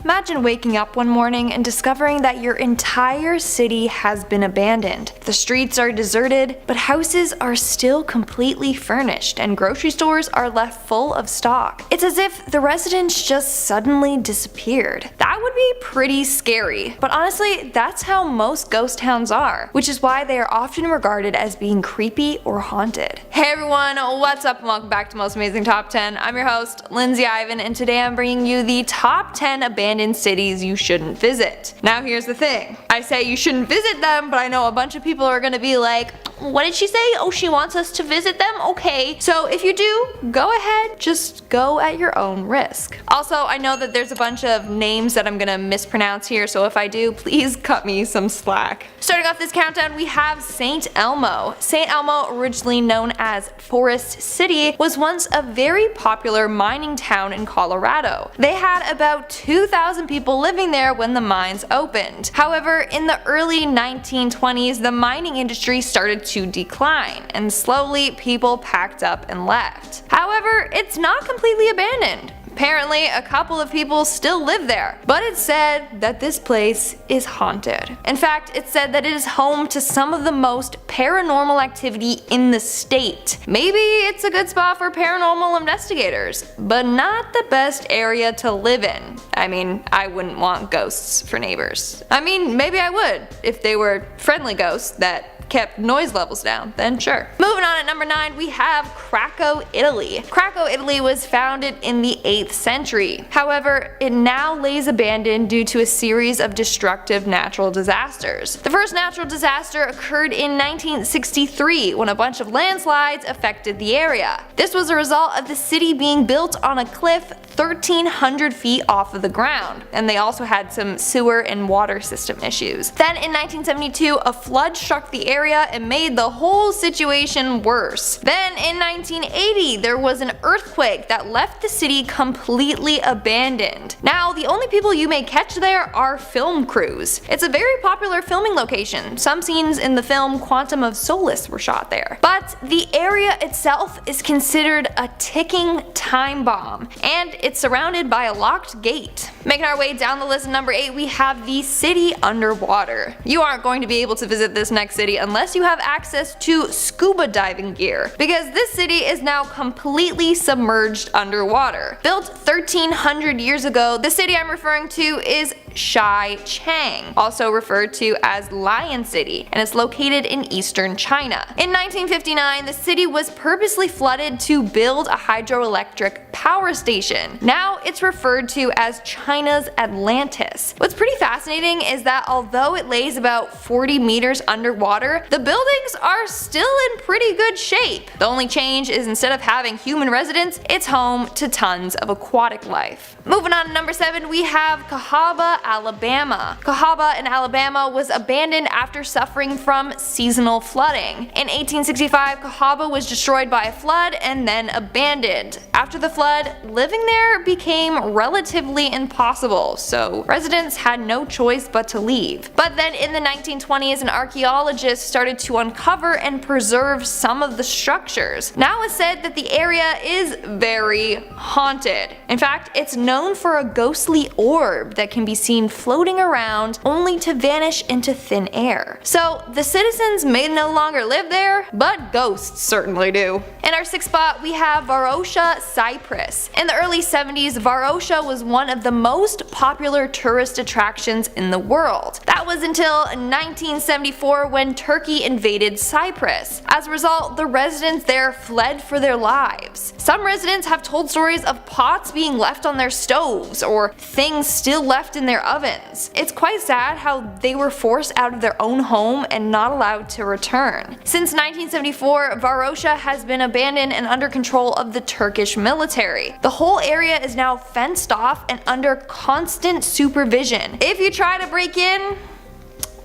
Imagine waking up one morning and discovering that your entire city has been abandoned. The streets are deserted, but houses are still completely furnished and grocery stores are left full of stock. It's as if the residents just suddenly disappeared. That would be pretty scary, but honestly, that's how most ghost towns are, which is why they are often regarded as being creepy or haunted. Hey everyone, what's up and welcome back to Most Amazing Top 10. I'm your host, Lindsay Ivan, and today I'm bringing you the top 10 abandoned cities you shouldn't visit. Now here's the thing. I say you shouldn't visit them, but I know a bunch of people are gonna be like, what did she say? Oh, she wants us to visit them? Okay. So if you do, go ahead, just go at your own risk. Also, I know that there's a bunch of names that I'm gonna mispronounce here, so if I do, please cut me some slack. Starting off this countdown, we have St. Elmo. St. Elmo, originally known as Forest City, was once a very popular mining town in Colorado. They had about 2,000 people living there when the mines opened. However, in the early 1920s, the mining industry started to decline, and slowly people packed up and left. However, it's not completely abandoned. Apparently, a couple of people still live there, but it's said that this place is haunted. In fact, it's said that it is home to some of the most paranormal activity in the state. Maybe it's a good spot for paranormal investigators, but not the best area to live in. I mean, I wouldn't want ghosts for neighbors. I mean, maybe I would, if they were friendly ghosts that kept noise levels down, then sure. Moving on at number 9, we have CRACO, Italy. CRACO, Italy was founded in the 8th century. However, it now lays abandoned due to a series of destructive natural disasters. The first natural disaster occurred in 1963 when a bunch of landslides affected the area. This was a result of the city being built on a cliff 1,300 feet off of the ground, and they also had some sewer and water system issues. Then in 1972, a flood struck the area and made the whole situation worse. Then in 1980, there was an earthquake that left the city completely abandoned. Now, the only people you may catch there are film crews. It's a very popular filming location. Some scenes in the film Quantum of Solace were shot there. But the area itself is considered a ticking time bomb, and it's surrounded by a locked gate. Making our way down the list at number 8, we have the city underwater. You aren't going to be able to visit this next city unless you have access to scuba diving gear, because this city is now completely submerged underwater. Built 1,300 years ago, the city I'm referring to is Chang, also referred to as Lion City, and it's located in eastern China. In 1959, the city was purposely flooded to build a hydroelectric power station. Now it's referred to as China's Atlantis. What's pretty fascinating is that although it lays about 40 meters underwater, the buildings are still in pretty good shape. The only change is instead of having human residents, it's home to tons of aquatic life. Moving on to number 7, we have CAHAWBA, Alabama. CAHAWBA in Alabama was abandoned after suffering from seasonal flooding. In 1865, CAHAWBA was destroyed by a flood and then abandoned. After the flood, living there became relatively impossible, so residents had no choice but to leave. But then in the 1920s, an archaeologist started to uncover and preserve some of the structures. Now it's said that the area is very haunted. In fact, it's known for a ghostly orb that can be seen floating around only to vanish into thin air. So the citizens may no longer live there, but ghosts certainly do. In our 6th spot, we have VAROSHA, Cyprus. In the early 70s, VAROSHA was one of the most popular tourist attractions in the world. That was until 1974 when Turkey invaded Cyprus. As a result, the residents there fled for their lives. Some residents have told stories of pots being left on their stoves or things still left in their ovens. It's quite sad how they were forced out of their own home and not allowed to return. Since 1974, VAROSHA has been abandoned and under control of the Turkish military. The whole area is now fenced off and under constant supervision. If you try to break in,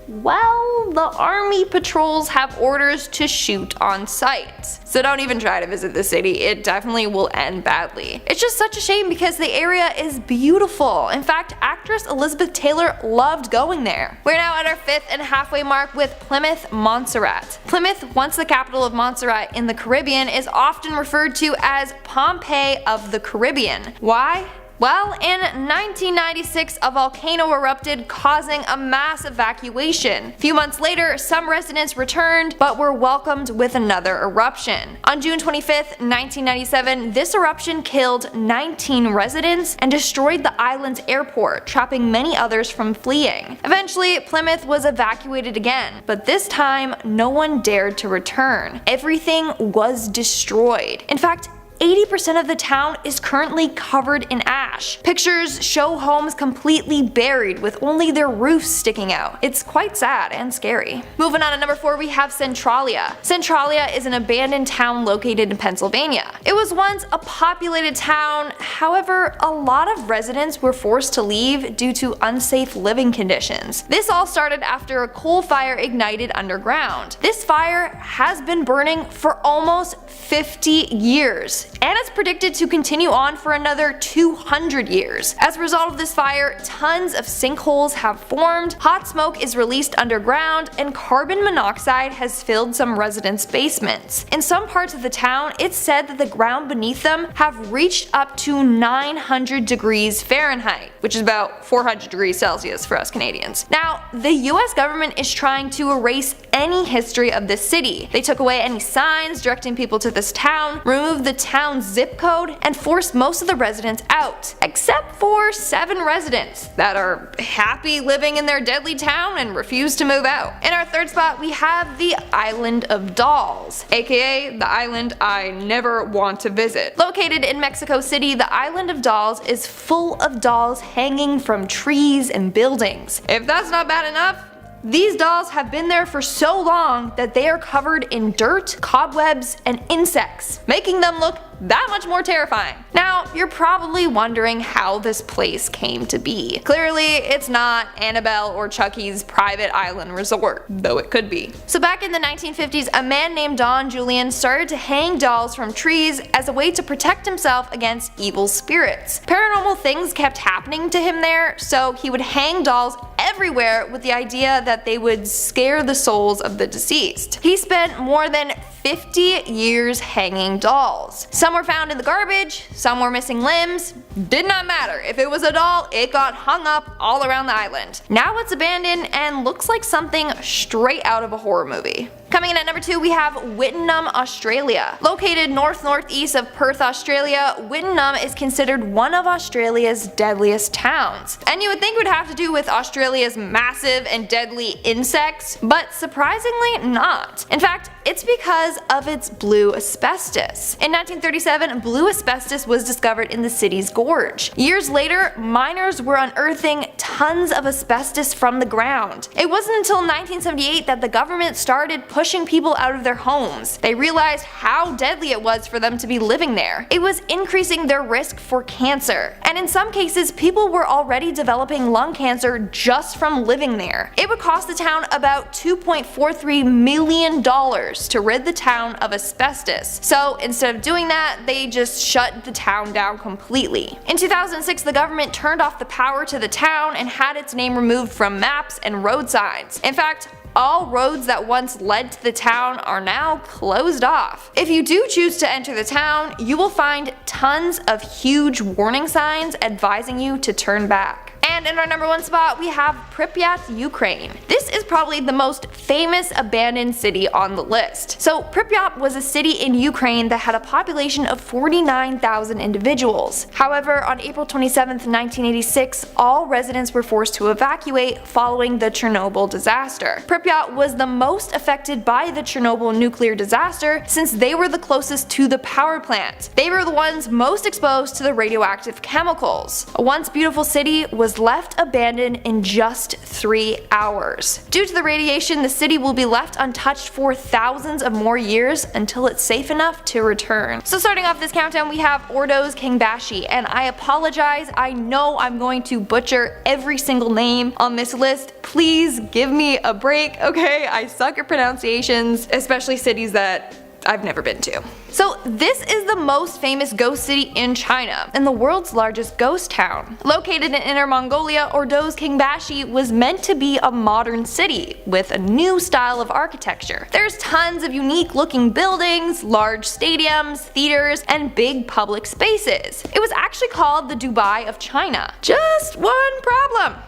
well, the army patrols have orders to shoot on sight. So don't even try to visit the city, it definitely will end badly. It's just such a shame because the area is beautiful. In fact, actress Elizabeth Taylor loved going there. We're now at our 5th and halfway mark with Plymouth, Montserrat. Plymouth, once the capital of Montserrat in the Caribbean, is often referred to as Pompeii of the Caribbean. Why? Well, in 1996, a volcano erupted, causing a mass evacuation. A few months later, some residents returned, but were welcomed with another eruption. On June 25th, 1997, this eruption killed 19 residents and destroyed the island's airport, trapping many others from fleeing. Eventually, Plymouth was evacuated again, but this time, no one dared to return. Everything was destroyed. In fact, 80% of the town is currently covered in ash. Pictures show homes completely buried with only their roofs sticking out. It's quite sad and scary. Moving on to number 4, we have Centralia. Centralia is an abandoned town located in Pennsylvania. It was once a populated town, however, a lot of residents were forced to leave due to unsafe living conditions. This all started after a coal fire ignited underground. This fire has been burning for almost 50 years. And it's predicted to continue on for another 200 years. As a result of this fire, tons of sinkholes have formed, hot smoke is released underground, and carbon monoxide has filled some residents' basements. In some parts of the town, it's said that the ground beneath them have reached up to 900 degrees Fahrenheit, which is about 400 degrees Celsius for us Canadians. Now, the US government is trying to erase any history of this city. They took away any signs directing people to this town, removed the town's zip code, and forced most of the residents out, except for 7 residents that are happy living in their deadly town and refuse to move out. In our third spot, we have the Island of Dolls, aka the island I never want to visit. Located in Mexico City, the Island of Dolls is full of dolls hanging from trees and buildings. If that's not bad enough, these dolls have been there for so long that they are covered in dirt, cobwebs, and insects, making them look that much more terrifying. Now, you're probably wondering how this place came to be. Clearly, it's not Annabelle or Chucky's private island resort, though it could be. So back in the 1950s, a man named Don Julian started to hang dolls from trees as a way to protect himself against evil spirits. Paranormal things kept happening to him there, so he would hang dolls everywhere with the idea that they would scare the souls of the deceased. He spent more than 50 years hanging dolls. Some were found in the garbage, some were missing limbs. Did not matter. If it was a doll, it got hung up all around the island. Now it's abandoned and looks like something straight out of a horror movie. Coming in at number 2, we have Wittenooom, Australia. Located north-northeast of Perth, Australia, Wittenooom is considered one of Australia's deadliest towns. And you would think it would have to do with Australia's massive and deadly insects, but surprisingly not. In fact, it's because of its blue asbestos. In 1937, blue asbestos was discovered in the city's gorge. Years later, miners were unearthing tons of asbestos from the ground. It wasn't until 1978 that the government started pushing people out of their homes. They realized how deadly it was for them to be living there. It was increasing their risk for cancer. And in some cases, people were already developing lung cancer just from living there. It would cost the town about $2.43 million to rid the town of asbestos. So instead of doing that, they just shut the town down completely. In 2006, the government turned off the power to the town and had its name removed from maps and road signs. In fact, all roads that once led to the town are now closed off. If you do choose to enter the town, you will find tons of huge warning signs advising you to turn back. And in our number 1 spot, we have Pripyat, Ukraine. This is probably the most famous abandoned city on the list. So Pripyat was a city in Ukraine that had a population of 49,000 individuals. However, on April 27, 1986, all residents were forced to evacuate following the Chernobyl disaster. Pripyat was the most affected by the Chernobyl nuclear disaster since they were the closest to the power plant. They were the ones most exposed to the radioactive chemicals. A once beautiful city was left abandoned in just 3 hours. Due to the radiation, the city will be left untouched for thousands of more years until it's safe enough to return. So starting off this countdown, we have ORDOS, KANGBASHI, and I apologize, I know I'm going to butcher every single name on this list. Please give me a break, okay? I suck at pronunciations, especially cities that I've never been to. So this is the most famous ghost city in China, and the world's largest ghost town. Located in Inner Mongolia, ORDOS KANGBASHI was meant to be a modern city, with a new style of architecture. There's tons of unique looking buildings, large stadiums, theaters, and big public spaces. It was actually called the Dubai of China. Just one problem.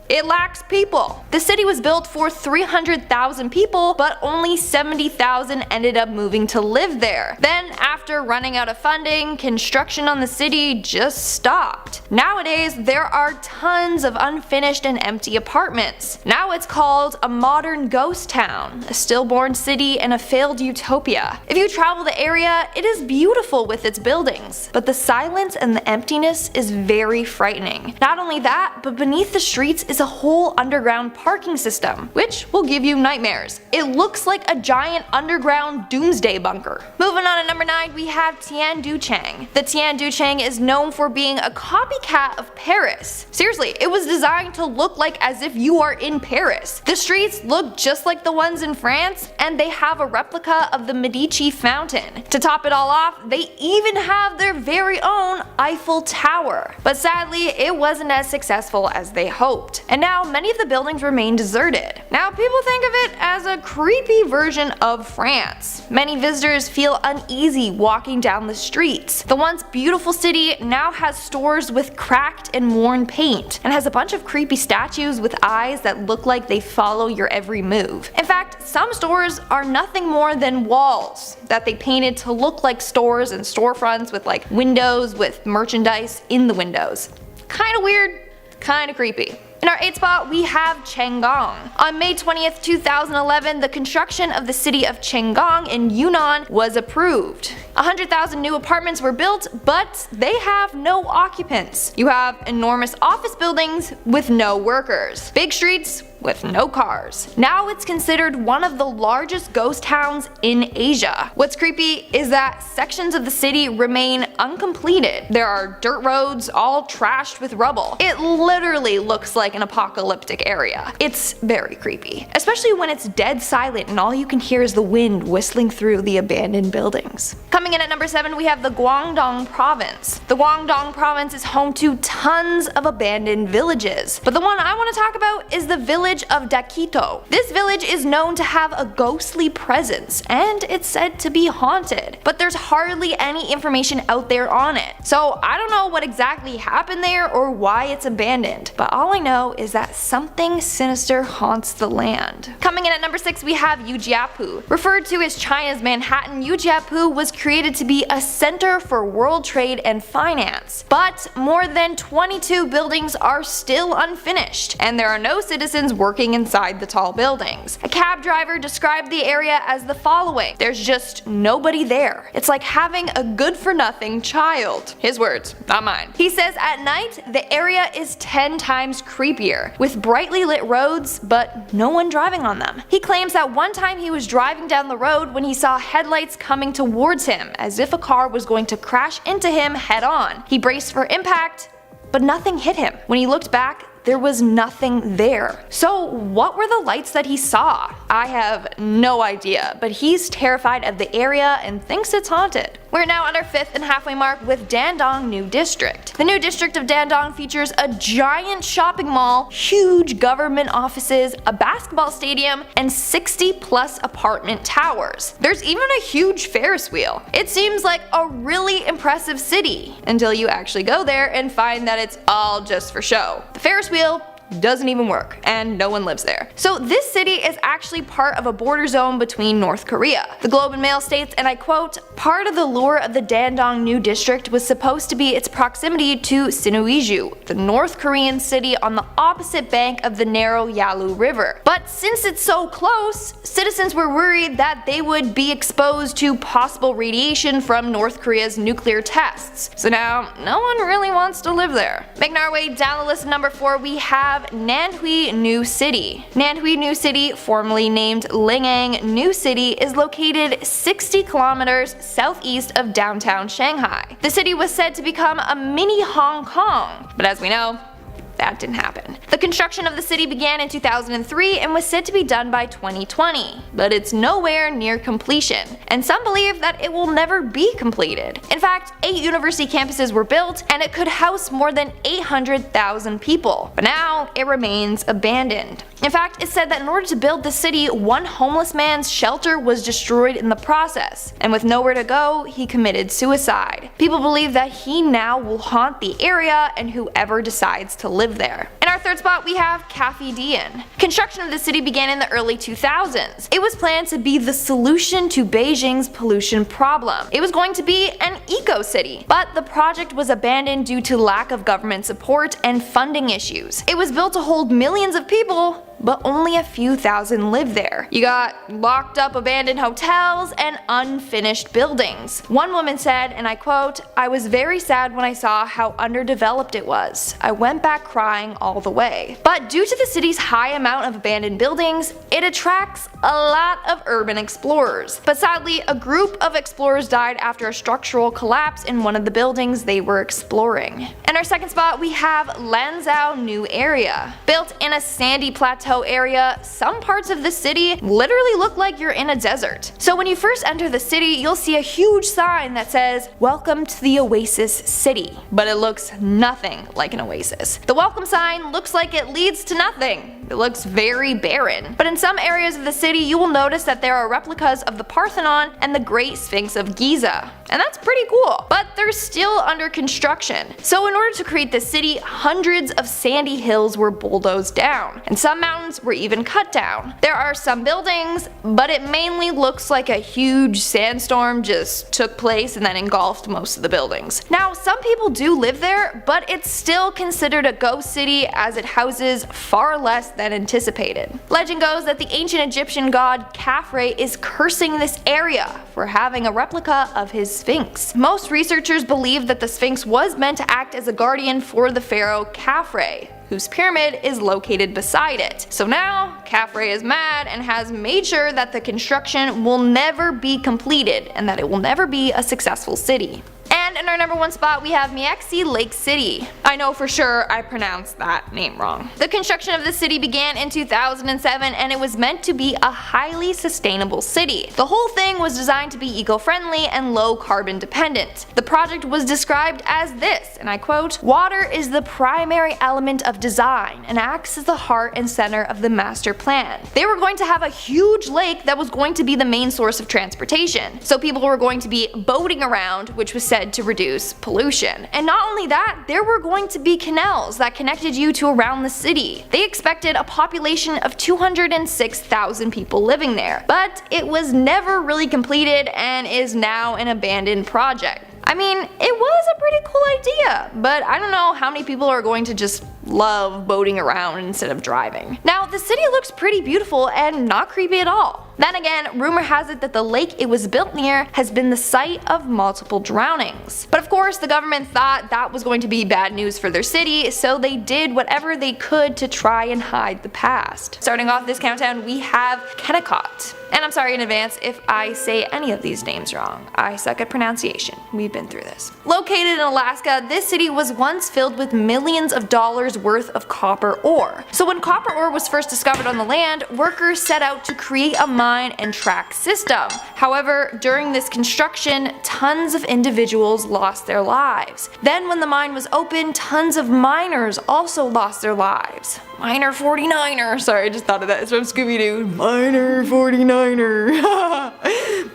It lacks people. The city was built for 300,000 people, but only 70,000 ended up moving to live there. Then, after running out of funding, construction on the city just stopped. Nowadays, there are tons of unfinished and empty apartments. Now it's called a modern ghost town, a stillborn city and a failed utopia. If you travel the area, it is beautiful with its buildings, but the silence and the emptiness is very frightening. Not only that, but beneath the streets is a whole underground parking system, which will give you nightmares. It looks like a giant underground doomsday bunker. Moving on to number 9, we have Tianducheng. The Tianducheng is known for being a copycat of Paris. Seriously, it was designed to look like as if you are in Paris. The streets look just like the ones in France, and they have a replica of the Medici fountain. To top it all off, they even have their very own Eiffel Tower. But sadly, it wasn't as successful as they hoped. And now many of the buildings remain deserted. Now people think of it as a creepy version of France. Many visitors feel uneasy walking down the streets. The once beautiful city now has stores with cracked and worn paint, and has a bunch of creepy statues with eyes that look like they follow your every move. In fact, some stores are nothing more than walls that they painted to look like stores and storefronts with like windows with merchandise in the windows. Kinda weird, kinda creepy. In our 8th spot, we have CHENGGONG. On May 20th, 2011, the construction of the city of CHENGGONG in Yunnan was approved. 100,000 new apartments were built, but they have no occupants. You have enormous office buildings with no workers, big streets with no cars. Now it's considered one of the largest ghost towns in Asia. What's creepy is that sections of the city remain uncompleted. There are dirt roads all trashed with rubble. It literally looks like an apocalyptic area. It's very creepy, especially when it's dead silent and all you can hear is the wind whistling through the abandoned buildings. Coming in at number 7, we have the Guangdong province. The Guangdong province is home to tons of abandoned villages, but the one I want to talk about is the village of DAKOTA. This village is known to have a ghostly presence, and it's said to be haunted, but there's hardly any information out there on it. So I don't know what exactly happened there or why it's abandoned, but all I know is that something sinister haunts the land. Coming in at number 6, we have YUJIAPU. Referred to as China's Manhattan, YUJIAPU was created to be a center for world trade and finance, but more than 22 buildings are still unfinished, and there are no citizens working inside the tall buildings. A cab driver described the area as the following: "There's just nobody there. It's like having a good-for-nothing child." His words, not mine. He says at night, the area is 10 times creepier, with brightly lit roads, but no one driving on them. He claims that one time he was driving down the road when he saw headlights coming towards him, as if a car was going to crash into him head on. He braced for impact, but nothing hit him. When he looked back, there was nothing there. So what were the lights that he saw? I have no idea, but he's terrified of the area and thinks it's haunted. We're now at our 5th and halfway mark with Dandong New District. The new district of Dandong features a giant shopping mall, huge government offices, a basketball stadium, and 60+ apartment towers. There's even a huge Ferris wheel. It seems like a really impressive city, until you actually go there and find that it's all just for show. The Ferris wheel doesn't even work, and no one lives there. So this city is actually part of a border zone between North Korea. The Globe and Mail states, and I quote, "Part of the lure of the Dandong New District was supposed to be its proximity to Sinuiju, the North Korean city on the opposite bank of the narrow Yalu River. But since it's so close, citizens were worried that they would be exposed to possible radiation from North Korea's nuclear tests. So now, no one really wants to live there." Making our way down the list at number 4, we have NANHUI New City. NANHUI New City, formerly named Lingang New City, is located 60 kilometers southeast of downtown Shanghai. The city was said to become a mini Hong Kong, but as we know, that didn't happen. The construction of the city began in 2003 and was said to be done by 2020, but it's nowhere near completion, and some believe that it will never be completed. In fact, 8 university campuses were built, and it could house more than 800,000 people, but now it remains abandoned. In fact, it's said that in order to build the city, one homeless man's shelter was destroyed in the process, and with nowhere to go, he committed suicide. People believe that he now will haunt the area and whoever decides to live there. In our third spot, we have Cafe Dien. Construction of the city began in the early 2000s. It was planned to be the solution to Beijing's pollution problem. It was going to be an eco-city, but the project was abandoned due to lack of government support and funding issues. It was built to hold millions of people, but only a few thousand live there. You got locked up abandoned hotels and unfinished buildings. One woman said, and I quote, "I was very sad when I saw how underdeveloped it was. I went back crying all the way." But due to the city's high amount of abandoned buildings, it attracts a lot of urban explorers. But sadly, a group of explorers died after a structural collapse in one of the buildings they were exploring. In our second spot, we have Lanzhou New Area. Built in a sandy plateau area, some parts of the city literally look like you're in a desert. So when you first enter the city, you'll see a huge sign that says, "Welcome to the Oasis City," but it looks nothing like an oasis. The welcome sign looks like it leads to nothing. It looks very barren. But in some areas of the city, you will notice that there are replicas of the Parthenon and the Great Sphinx of Giza. And that's pretty cool, but they're still under construction. So in order to create this city, hundreds of sandy hills were bulldozed down, and some mountains were even cut down. There are some buildings, but it mainly looks like a huge sandstorm just took place and then engulfed most of the buildings. Now, some people do live there, but it's still considered a ghost city as it houses far less than anticipated. Legend goes that the ancient Egyptian god Khafre is cursing this area for having a replica of his Sphinx. Most researchers believe that the Sphinx was meant to act as a guardian for the pharaoh Khafre, whose pyramid is located beside it. So now, Khafre is mad and has made sure that the construction will never be completed and that it will never be a successful city. And in our number 1 spot, we have MEIXI Lake City. I know for sure I pronounced that name wrong. The construction of the city began in 2007, and it was meant to be a highly sustainable city. The whole thing was designed to be eco-friendly and low carbon dependent. The project was described as this, and I quote, "Water is the primary element of design and acts as the heart and center of the master plan." They were going to have a huge lake that was going to be the main source of transportation. So people were going to be boating around, which was said to reduce pollution. And not only that, there were going to be canals that connected you to around the city. They expected a population of 206,000 people living there, but it was never really completed and is now an abandoned project. I mean, it was a pretty cool idea, but I don't know how many people are going to just love boating around instead of driving. Now, the city looks pretty beautiful and not creepy at all. Then again, rumor has it that the lake it was built near has been the site of multiple drownings. But of course, the government thought that was going to be bad news for their city, so they did whatever they could to try and hide the past. Starting off this countdown, we have KENNECOTT. And I'm sorry in advance if I say any of these names wrong. I suck at pronunciation. We've been through this. Located in Alaska, this city was once filled with millions of dollars worth of copper ore. So when copper ore was first discovered on the land, workers set out to create a mine and track system. However, during this construction, tons of individuals lost their lives. Then when the mine was opened, tons of miners also lost their lives. Miner 49er, sorry, I just thought of that, it's from Scooby-Doo. Miner 49er.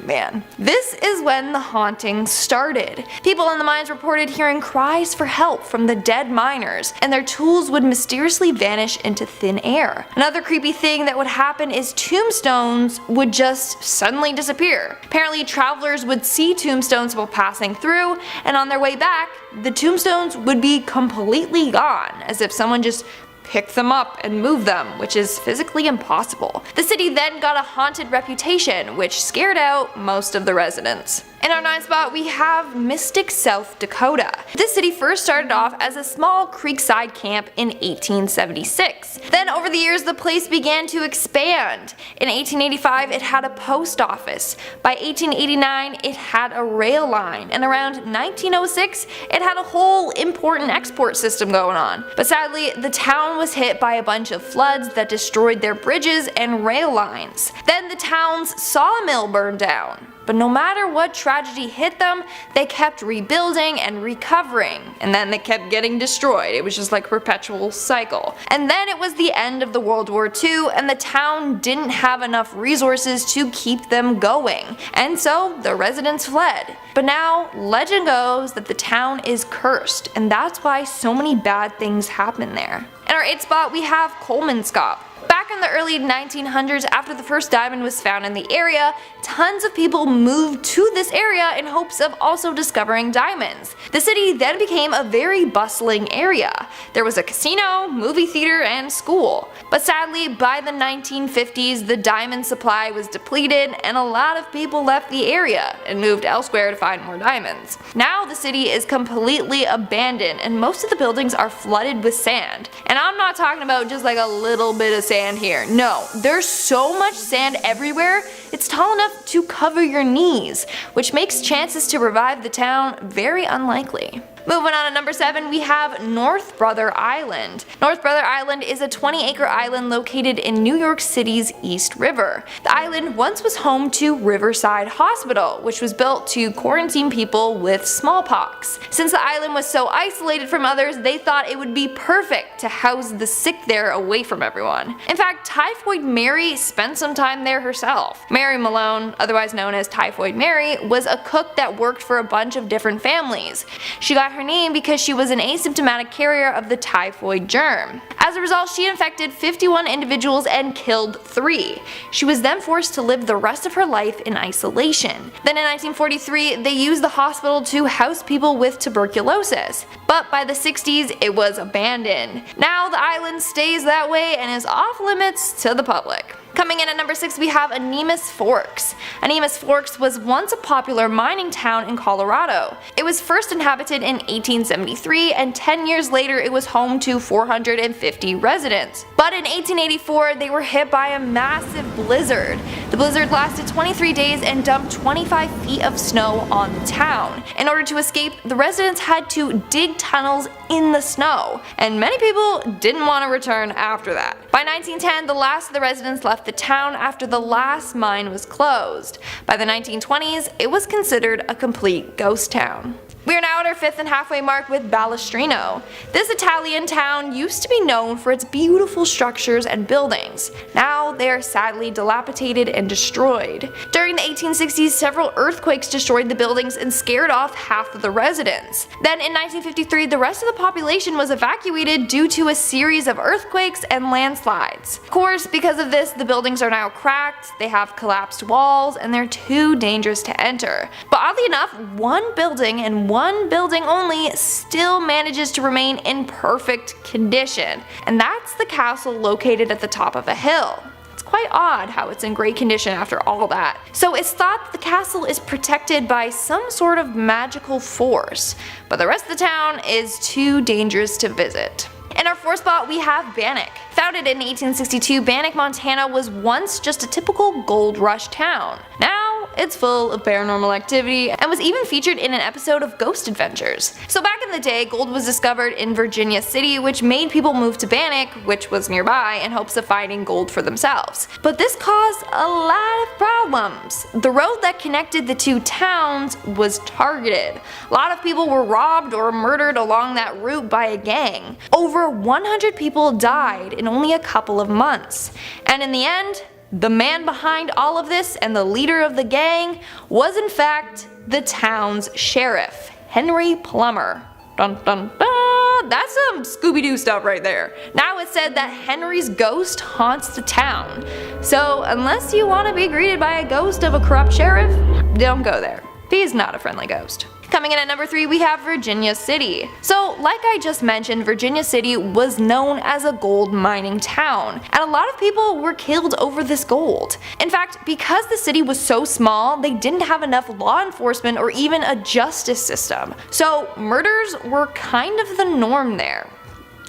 Man. This is when the haunting started. People in the mines reported hearing cries for help from the dead miners, and their tools would mysteriously vanish into thin air. Another creepy thing that would happen is tombstones would just suddenly disappear. Apparently, travelers would see tombstones while passing through, and on their way back, the tombstones would be completely gone, as if someone just pick them up and move them, which is physically impossible. The city then got a haunted reputation, which scared out most of the residents. In our 9th spot, we have Mystic, South Dakota. This city first started off as a small creekside camp in 1876. Then over the years, the place began to expand. In 1885, it had a post office. By 1889, it had a rail line, and around 1906, it had a whole import and export system going on. But sadly, the town was hit by a bunch of floods that destroyed their bridges and rail lines. Then the town's sawmill burned down. But no matter what tragedy hit them, they kept rebuilding and recovering, and then they kept getting destroyed. It was just like a perpetual cycle. And then it was the end of the World War II, and the town didn't have enough resources to keep them going, and so the residents fled. But now, legend goes that the town is cursed, and that's why so many bad things happen there. In our 8th spot, we have KOLMANSKOP. Back in the early 1900s, after the first diamond was found in the area, tons of people moved to this area in hopes of also discovering diamonds. The city then became a very bustling area. There was a casino, movie theater, and school. But sadly, by the 1950s, the diamond supply was depleted and a lot of people left the area and moved elsewhere to find more diamonds. Now the city is completely abandoned and most of the buildings are flooded with sand. And I'm not talking about just like a little bit of sand here. No, there's so much sand everywhere, it's tall enough to cover your knees, which makes chances to revive the town very unlikely. Moving on to number 7, we have North Brother Island. North Brother Island is a 20-acre island located in New York City's East River. The island once was home to Riverside Hospital, which was built to quarantine people with smallpox. Since the island was so isolated from others, they thought it would be perfect to house the sick there away from everyone. In fact, Typhoid Mary spent some time there herself. Mary Malone, otherwise known as Typhoid Mary, was a cook that worked for a bunch of different families. She got her name because she was an asymptomatic carrier of the typhoid germ. As a result, she infected 51 individuals and killed 3. She was then forced to live the rest of her life in isolation. Then in 1943, they used the hospital to house people with tuberculosis. But by the 60s, it was abandoned. Now the island stays that way and is off limits to the public. Coming in at number 6, we have Animas Forks. Animas Forks was once a popular mining town in Colorado. It was first inhabited in 1873, and 10 years later it was home to 450 residents. But in 1884 they were hit by a massive blizzard. The blizzard lasted 23 days and dumped 25 feet of snow on the town. In order to escape, the residents had to dig tunnels in the snow, and many people didn't want to return after that. By 1910, the last of the residents left the town after the last mine was closed. By the 1920s, it was considered a complete ghost town. We are now at our 5th and halfway mark with Balestrino. This Italian town used to be known for its beautiful structures and buildings. Now they are sadly dilapidated and destroyed. During the 1860s, several earthquakes destroyed the buildings and scared off half of the residents. Then in 1953, the rest of the population was evacuated due to a series of earthquakes and landslides. Of course, because of this, the buildings are now cracked, they have collapsed walls, and they're too dangerous to enter. But oddly enough, one building and one building only still manages to remain in perfect condition, and that's the castle located at the top of a hill. It's quite odd how it's in great condition after all that. So it's thought that the castle is protected by some sort of magical force, but the rest of the town is too dangerous to visit. In our 4th spot, we have Bannack. Founded in 1862, Bannack, Montana was once just a typical gold rush town. Now it's full of paranormal activity and was even featured in an episode of Ghost Adventures. So back in the day, gold was discovered in Virginia City, which made people move to Bannack, which was nearby, in hopes of finding gold for themselves. But this caused a lot of problems. The road that connected the two towns was targeted. A lot of people were robbed or murdered along that route by a gang. Over 100 people died in only a couple of months. And in the end, the man behind all of this and the leader of the gang was in fact the town's sheriff, Henry Plummer. Dun dun dun! That's some Scooby-Doo stuff right there. Now it's said that Henry's ghost haunts the town. So unless you want to be greeted by a ghost of a corrupt sheriff, don't go there. He's not a friendly ghost. Coming Coming in at number 3, we have Virginia City. So like I just mentioned, Virginia City was known as a gold mining town, and a lot of people were killed over this gold. In fact, because the city was so small, they didn't have enough law enforcement or even a justice system. So murders were kind of the norm there.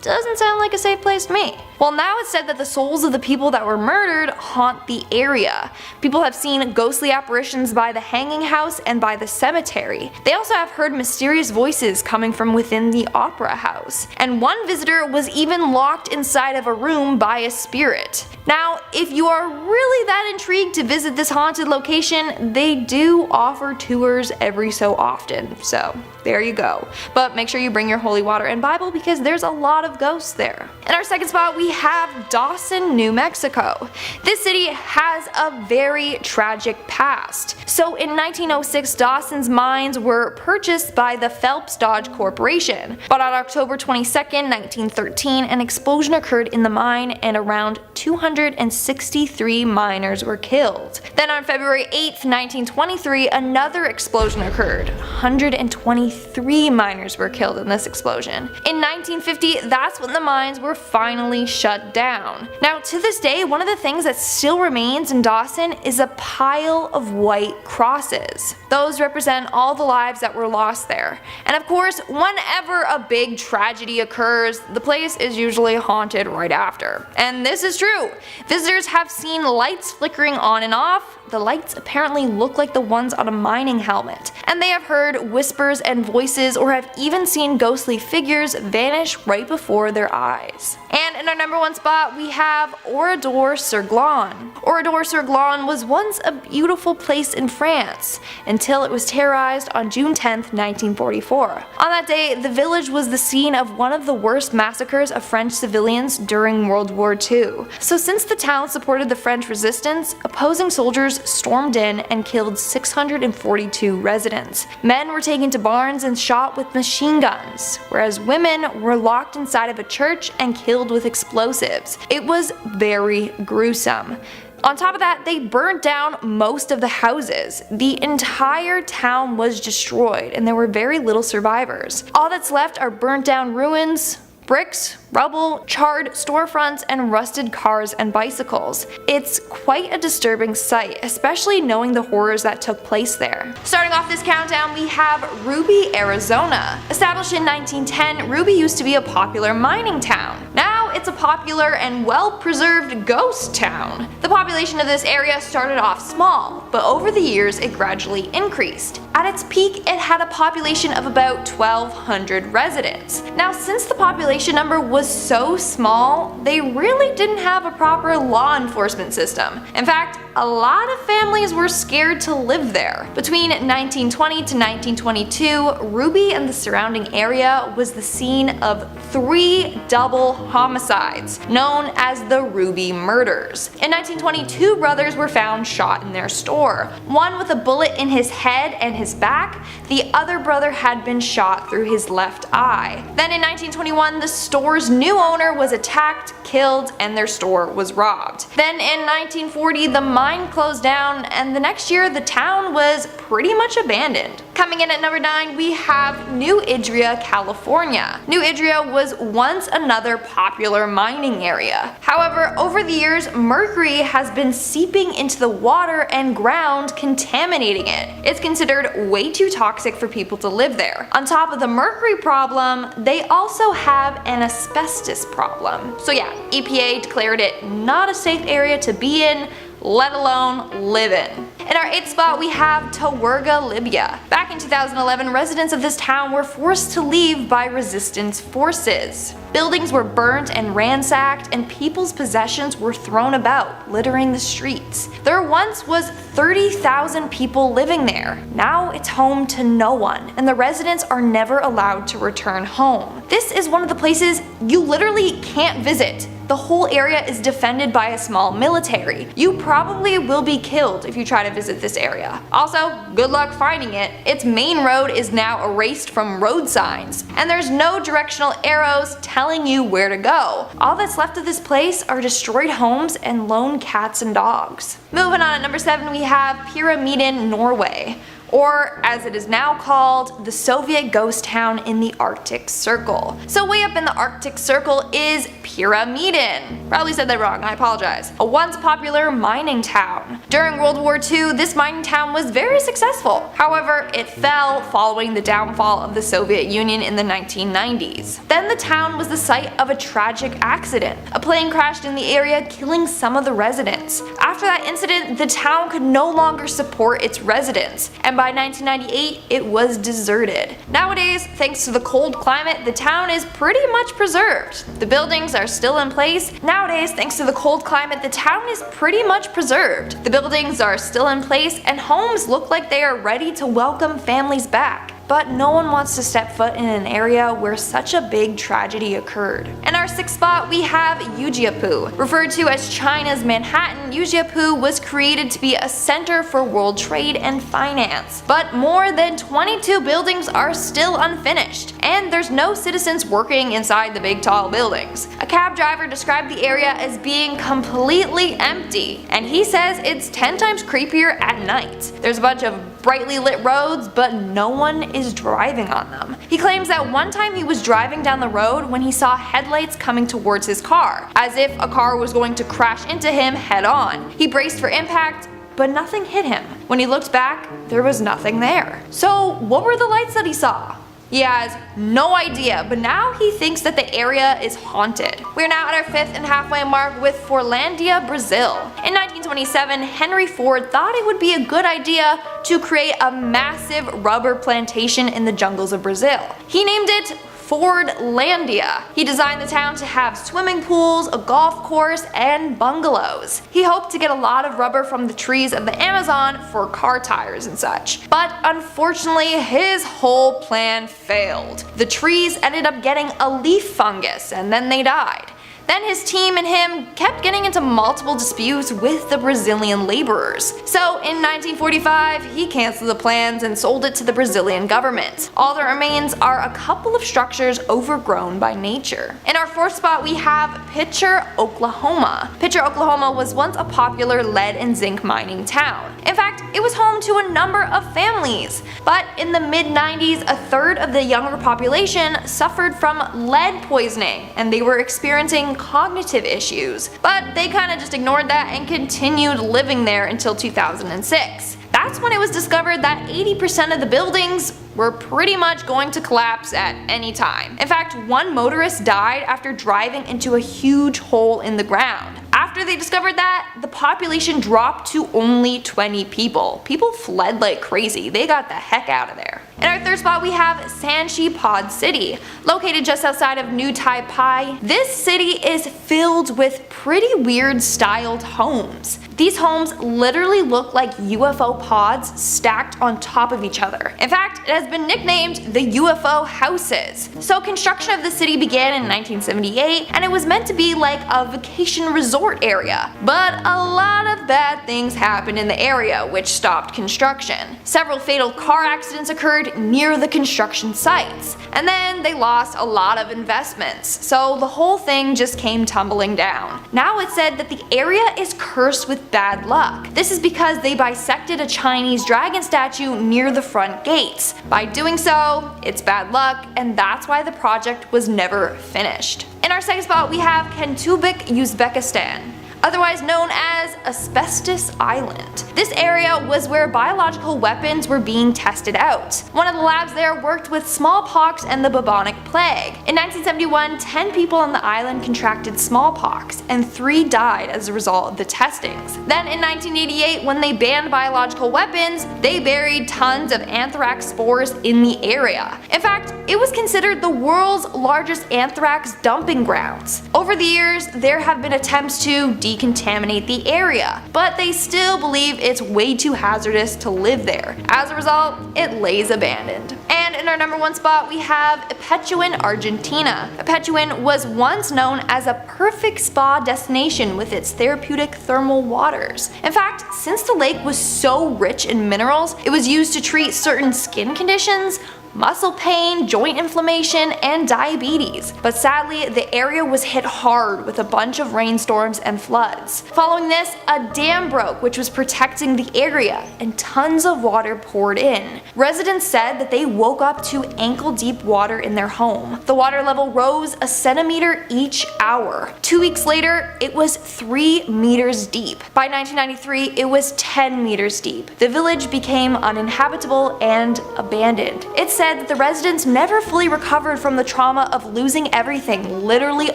Doesn't sound like a safe place to me. Well, now it's said that the souls of the people that were murdered haunt the area. People have seen ghostly apparitions by the hanging house and by the cemetery. They also have heard mysterious voices coming from within the opera house. And one visitor was even locked inside of a room by a spirit. Now, if you are really that intrigued to visit this haunted location, they do offer tours every so often. So there you go. But make sure you bring your holy water and Bible because there's a lot of ghosts there. In our second spot, we have Dawson, New Mexico. This city has a very tragic past. So in 1906, Dawson's mines were purchased by the Phelps Dodge Corporation. But on October 22nd, 1913, an explosion occurred in the mine and around 263 miners were killed. Then on February 8th, 1923, another explosion occurred. 123 miners were killed in this explosion. In 1950, that's when the mines were finally shut down. Now to this day, one of the things that still remains in Dawson is a pile of white crosses. Those represent all the lives that were lost there. And of course, whenever a big tragedy occurs, the place is usually haunted right after. And this is true. Visitors have seen lights flickering on and off. The lights apparently look like the ones on a mining helmet. And they have heard whispers and voices or have even seen ghostly figures vanish right before their eyes. And in our number 1 spot, we have Oradour-sur-Glane. Oradour-sur-Glane was once a beautiful place in France, until it was terrorized on June 10th, 1944. On that day, the village was the scene of one of the worst massacres of French civilians during World War II. So since the town supported the French resistance, opposing soldiers stormed in and killed 642 residents. Men were taken to barns and shot with machine guns, whereas women were locked inside of a church and killed with explosives. It was very gruesome. On top of that, they burnt down most of the houses. The entire town was destroyed and there were very little survivors. All that's left are burnt down ruins, bricks, rubble, charred storefronts, and rusted cars and bicycles. It's quite a disturbing sight, especially knowing the horrors that took place there. Starting off this countdown, we have Ruby, Arizona. Established in 1910, Ruby used to be a popular mining town. Now it's a popular and well-preserved ghost town. The population of this area started off small, but over the years it gradually increased. At its peak, it had a population of about 1,200 residents. Now, since the population number was so small, they really didn't have a proper law enforcement system. In fact, a lot of families were scared to live there. Between 1920 to 1922, Ruby and the surrounding area was the scene of 3 double homicides, known as the Ruby murders. In 1920, 2 brothers were found shot in their store. One with a bullet in his head and his back, the other brother had been shot through his left eye. Then in 1921, the store's new owner was attacked, killed, and their store was robbed. Then in 1940, the mine closed down, and the next year the town was pretty much abandoned. Coming in at number 9, we have New Idria, California. New Idria was once another popular mining area. However, over the years, mercury has been seeping into the water and ground, contaminating it. It's considered way too toxic for people to live there. On top of the mercury problem, they also have an asbestos problem. So yeah, EPA declared it not a safe area to be in, let alone live in. In our 8th spot, we have TAWERGHA, Libya. Back in 2011, residents of this town were forced to leave by resistance forces. Buildings were burnt and ransacked, and people's possessions were thrown about, littering the streets. There once was 30,000 people living there. Now it's home to no one, and the residents are never allowed to return home. This is one of the places you literally can't visit. The whole area is defended by a small military. You probably will be killed if you try to visit this area. Also, good luck finding it. Its main road is now erased from road signs, and there's no directional arrows telling you where to go. All that's left of this place are destroyed homes and lone cats and dogs. Moving on at number 7, we have Pyramiden, Norway. or as it is now called, the Soviet ghost town in the Arctic Circle. So way up in the Arctic Circle is Pyramiden. Probably said that wrong, I apologize. A once popular mining town. During World War II, this mining town was very successful. However, it fell following the downfall of the Soviet Union in the 1990s. Then the town was the site of a tragic accident. A plane crashed in the area, killing some of the residents. After that incident, the town could no longer support its residents, and by 1998, it was deserted. Nowadays, thanks to the cold climate, the town is pretty much preserved. The buildings are still in place. Nowadays, thanks to the cold climate, the town is pretty much preserved. The buildings are still in place, and homes look like they are ready to welcome families back. But no one wants to step foot in an area where such a big tragedy occurred. In our 6th spot, we have Yujiapu. Referred to as China's Manhattan, Yujiapu was created to be a center for world trade and finance. But more than 22 buildings are still unfinished, and there's no citizens working inside the big tall buildings. A cab driver described the area as being completely empty, and he says it's 10 times creepier at night. There's a bunch of brightly lit roads, but no one is driving on them. He claims that one time he was driving down the road when he saw headlights coming towards his car, as if a car was going to crash into him head on. He braced for impact, but nothing hit him. When he looked back, there was nothing there. So what were the lights that he saw? He has no idea, but now he thinks that the area is haunted. We're now at our 5th and halfway mark with Forlandia, Brazil. In 1927, Henry Ford thought it would be a good idea to create a massive rubber plantation in the jungles of Brazil. He named it Fordlandia. He designed the town to have swimming pools, a golf course, and bungalows. He hoped to get a lot of rubber from the trees of the Amazon for car tires and such. But unfortunately, his whole plan failed. The trees ended up getting a leaf fungus, and then they died. Then his team and him kept getting into multiple disputes with the Brazilian laborers. So in 1945, he canceled the plans and sold it to the Brazilian government. All that remains are a couple of structures overgrown by nature. In our 4th spot, we have Pitcher, Oklahoma. Pitcher, Oklahoma was once a popular lead and zinc mining town. In fact, it was home to a number of families. But in the mid-90s, a third of the younger population suffered from lead poisoning, and they were experiencing cognitive issues. But they kinda just ignored that and continued living there until 2006. That's when it was discovered that 80% of the buildings were pretty much going to collapse at any time. In fact, one motorist died after driving into a huge hole in the ground. After they discovered that, the population dropped to only 20 people. People fled like crazy. They got the heck out of there. In our 3rd spot, we have Sanchi Pod City. Located just outside of New Taipei, this city is filled with pretty weird styled homes. These homes literally look like UFO pods stacked on top of each other. In fact, it has been nicknamed the UFO houses. So construction of the city began in 1978, and it was meant to be like a vacation resort area. But a lot of bad things happened in the area, which stopped construction. Several fatal car accidents occurred near the construction sites, and then they lost a lot of investments. So the whole thing just came tumbling down. Now it's said that the area is cursed with bad luck. This is because they bisected a Chinese dragon statue near the front gates. By doing so, it's bad luck, and that's why the project was never finished. In our 2nd spot, we have Kentubek, Uzbekistan, otherwise known as Asbestos Island. This area was where biological weapons were being tested out. One of the labs there worked with smallpox and the bubonic plague. In 1971, 10 people on the island contracted smallpox, and 3 died as a result of the testings. Then in 1988, when they banned biological weapons, they buried tons of anthrax spores in the area. In fact, it was considered the world's largest anthrax dumping grounds. Over the years, there have been attempts to decontaminate the area, but they still believe it's way too hazardous to live there. As a result, it lays abandoned. And in our number 1 spot, we have Ipetuan, Argentina. Ipetuan was once known as a perfect spa destination with its therapeutic thermal waters. In fact, since the lake was so rich in minerals, it was used to treat certain skin conditions, muscle pain, joint inflammation, and diabetes. But sadly, the area was hit hard with a bunch of rainstorms and floods. Following this, a dam broke which was protecting the area, and tons of water poured in. Residents said that they woke up to ankle-deep water in their home. The water level rose a centimeter each hour. 2 weeks later, it was 3 meters deep. By 1993, it was 10 meters deep. The village became uninhabitable and abandoned. It's said that the residents never fully recovered from the trauma of losing everything literally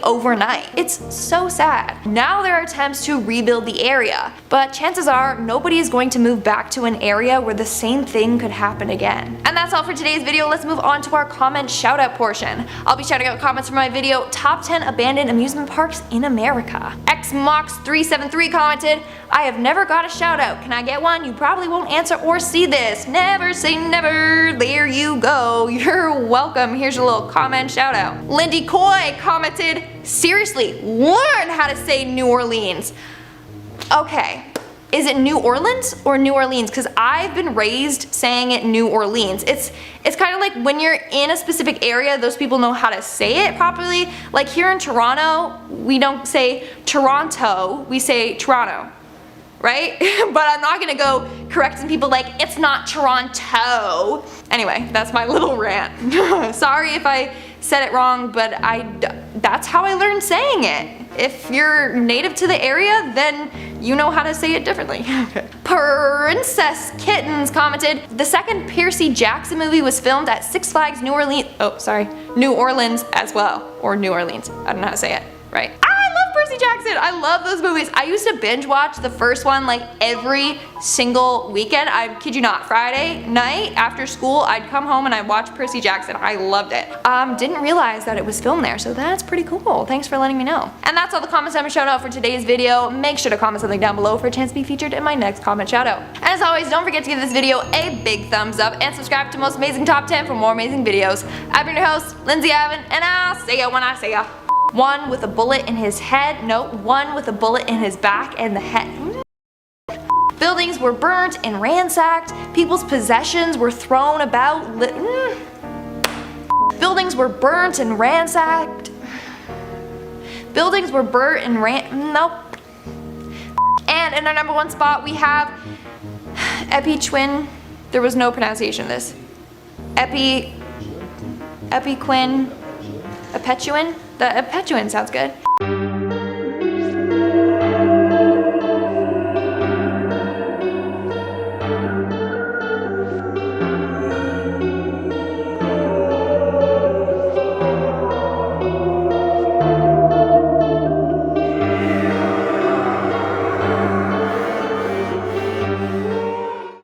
overnight. It's so sad. Now there are attempts to rebuild the area, but chances are nobody is going to move back to an area where the same thing could happen again. And that's all for today's video. Let's move on to our comment shout out portion. I'll be shouting out comments from my video, Top 10 Abandoned Amusement Parks in America. XMox373 commented, I have never got a shout out. Can I get one? You probably won't answer or see this. Never say never. There you go. You're welcome. Here's your little comment shout out. Lindy Coy commented, seriously, learn how to say New Orleans. Okay. Is it New Orleans or New Orleans? Because I've been raised saying it New Orleans. It's kind of like when you're in a specific area, those people know how to say it properly. Like here in Toronto, we don't say Toronto, we say Toronto, right? But I'm not gonna go correcting people like, it's not Toronto. Anyway, that's my little rant. Sorry if I said it wrong, but that's how I learned saying it. If you're native to the area, then you know how to say it differently. Princess Kittens commented, the second Percy Jackson movie was filmed at Six Flags New Orleans as well. Or New Orleans. I don't know how to say it, right? Percy Jackson. I love those movies. I used to binge watch the first one like every single weekend. I kid you not. Friday night after school, I'd come home and I'd watch Percy Jackson. I loved it. Didn't realize that it was filmed there, so that's pretty cool. Thanks for letting me know. And that's all the comments I'm showing out for today's video. Make sure to comment something down below for a chance to be featured in my next comment shout out. And as always, don't forget to give this video a big thumbs up and subscribe to Most Amazing Top 10 for more amazing videos. I've been your host, Lindsay Avon, and I'll see ya when I see ya. One with a bullet in his head. No, one with a bullet in his back and the head. Buildings were burnt and ransacked. People's possessions were thrown about. Buildings were burnt and ransacked. Buildings were burnt and nope. And in our number one spot we have Epiquin. There was no pronunciation of this. Epiquin. Epetuin? The Epetuin sounds good.